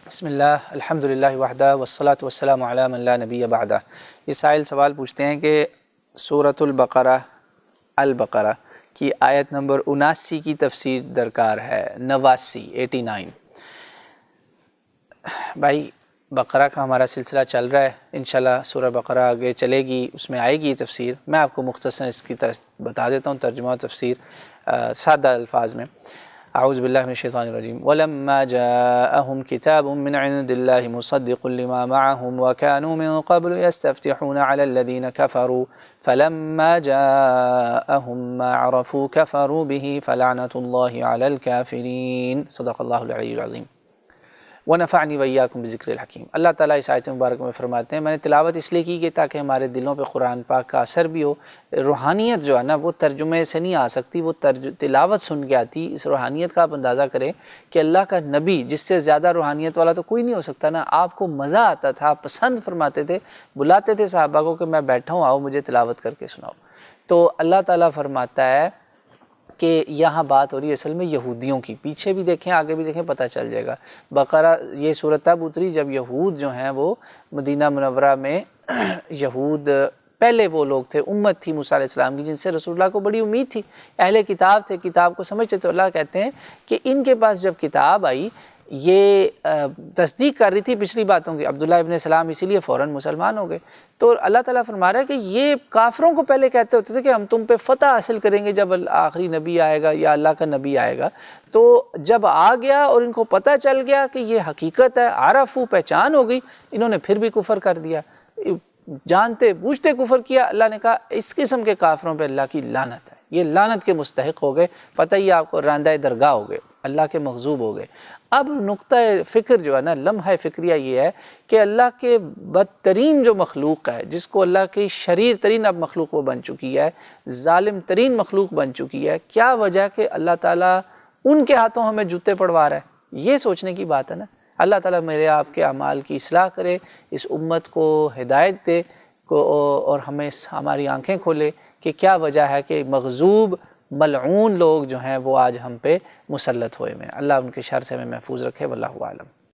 بسم اللہ الحمدللہ وحدہ والصلاة والسلام علی من لا نبی بعدہ۔ یہ سائل سوال پوچھتے ہیں کہ سورۃ البقرہ کی آیت نمبر 79 کی تفسیر درکار ہے۔ 89 بھائی، بقرہ کا ہمارا سلسلہ چل رہا ہے، انشاءاللہ سورہ بقرہ آگے چلے گی، اس میں آئے گی یہ تفسیر۔ میں آپ کو مختصر اس کی بتا دیتا ہوں ترجمہ و تفسیر سادہ الفاظ میں۔ اعوذ باللہ من الشیطان الرجیم وَلَمَّا جَاءَهُمْ كِتَابٌ مِّنْ عِندِ اللَّهِ مُصَدِّقٌ لِمَا مَعَهُمْ وَكَانُوا مِن قَبْلُ يَسْتَفْتِحُونَ عَلَى الَّذِينَ كَفَرُوا فَلَمَّا جَاءَهُم مَّا عَرَفُوا كَفَرُوا بِهِ فَلَعْنَةُ اللَّهِ عَلَى الْكَافِرِينَ صدق اللہ العلی العظیم ونفعنی وإیاکم بذکر الحکیم۔ اللہ تعالیٰ اس آیت مبارک میں فرماتے ہیں، میں نے تلاوت اس لیے کی کہ تاکہ ہمارے دلوں پہ قرآن پاک کا اثر بھی ہو۔ روحانیت جو ہے نا وہ ترجمے سے نہیں آ سکتی، وہ تلاوت سن کے آتی۔ اس روحانیت کا آپ اندازہ کریں کہ اللہ کا نبی جس سے زیادہ روحانیت والا تو کوئی نہیں ہو سکتا نا۔ آپ کو مزہ آتا تھا، آپ پسند فرماتے تھے، بلاتے تھے صحابہ کو کہ میں بیٹھا ہوں، آؤ مجھے تلاوت کر کے سناؤ۔ تو اللہ تعالیٰ فرماتا ہے کہ یہاں بات ہو رہی ہے اصل میں یہودیوں کی۔ پیچھے بھی دیکھیں، آگے بھی دیکھیں، پتہ چل جائے گا۔ بقرہ یہ سورۃ تب اتری جب یہود جو ہیں وہ مدینہ منورہ میں یہود پہلے وہ لوگ تھے، امت تھی موسیٰ علیہ السلام کی، جن سے رسول اللہ کو بڑی امید تھی، اہل کتاب تھے، کتاب کو سمجھتے تھے۔ اللہ کہتے ہیں کہ ان کے پاس جب کتاب آئی یہ تصدیق کر رہی تھی پچھلی باتوں کی۔ عبداللہ ابن سلام اسی لیے فوراً مسلمان ہو گئے۔ تو اللہ تعالیٰ فرما رہا ہے کہ یہ کافروں کو پہلے کہتے ہوتے تھے کہ ہم تم پہ فتح حاصل کریں گے جب آخری نبی آئے گا یا اللہ کا نبی آئے گا۔ تو جب آ گیا اور ان کو پتہ چل گیا کہ یہ حقیقت ہے، عرفو پہچان ہو گئی، انہوں نے پھر بھی کفر کر دیا، جانتے بوجھتے کفر کیا۔ اللہ نے کہا اس قسم کے کافروں پہ اللہ کی لعنت ہے، یہ لعنت کے مستحق ہو گئے، پتہ ہی آپ کو راندہ درگاہ ہو گئے، اللہ کے مغضوب ہو گئے۔ اب نقطہ فکر جو ہے نا، لمحہ فکریہ یہ ہے کہ اللہ کے بدترین جو مخلوق ہے، جس کو اللہ کی شریر ترین اب مخلوق وہ بن چکی ہے، ظالم ترین مخلوق بن چکی ہے، کیا وجہ کہ اللہ تعالیٰ ان کے ہاتھوں ہمیں جوتے پڑوا رہا ہے؟ یہ سوچنے کی بات ہے نا۔ اللہ تعالیٰ میرے آپ کے اعمال کی اصلاح کرے، اس امت کو ہدایت دے اور ہمیں ہماری آنکھیں کھولے کہ کیا وجہ ہے کہ مغضوب ملعون لوگ جو ہیں وہ آج ہم پہ مسلط ہوئے ہیں۔ اللہ ان کے شر سے ہمیں محفوظ رکھے، واللہ اعلم۔